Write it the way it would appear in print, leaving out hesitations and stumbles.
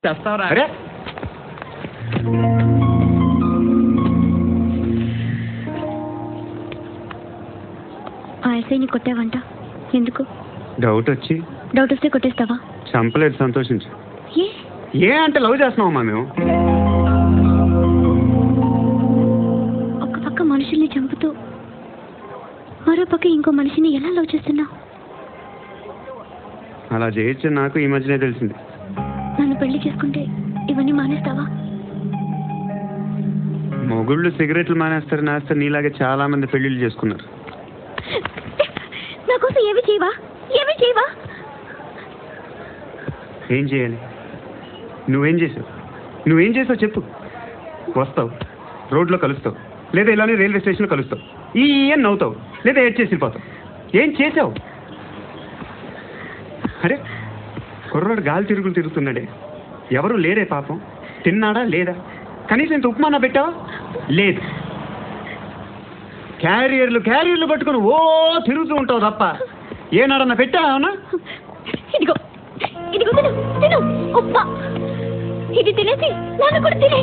తెస్తావరా? అరే ఆ ఎస్ఐని కొట్టావంట, ఎందుకు? డౌట్ వచ్చి. డౌట్ వస్తే కొట్టేస్తావా? చంపలేదు, సంతోషించు. ఏ ఏ అంటే లవ్ చేస్తున్నావమ్మా మేము. ఒక పక్క మనుషుల్ని చంపుతూ మరో పక్క ఇంకో మనిషిని ఎలా లవ్ చేస్తున్నావు? అలా చేయొచ్చు నాకు ఈ మధ్యనే తెలిసింది. నన్ను పెళ్లి చేసుకుంటే ఇవన్నీ మానేస్తావా? మొగుళ్ళు సిగరెట్లు మానేస్తారు, నేస్తారు. నీలాగే చాలా మంది పెళ్లిళ్ళు చేసుకున్నారు. నా కోసం ఏమి చేయవా? ఏమి చేయవా? ఏం చేయాలి? నువ్వేం చేసావు? నువ్వేం చేసావు చెప్పు. వస్తావు, రోడ్లో కలుస్తావు, లేదా ఇలానే రైల్వే స్టేషన్లో కలుస్తావు, ఈ అని నవ్వుతావు, లేదా ఏడ్ చేసి వెళ్ళిపోతావు. ఏం చేసావు? అరే కుర్రాడు గాలి తిరుగులు తిరుగుతున్నాడే, ఎవరు లేరే పాపం. తిన్నాడా లేదా? కనీసం ఇంత ఉప్మానా పెట్టావా? లేదు. క్యారియర్లు పట్టుకుని ఓ తిరుగుతూ ఉంటావు తప్ప ఏనాడన్నా పెట్టావా? ఇదిగో ఇదిగో తిను తిను ఉప్మా. ఇది తినేసి నన్ను కూడా తినే.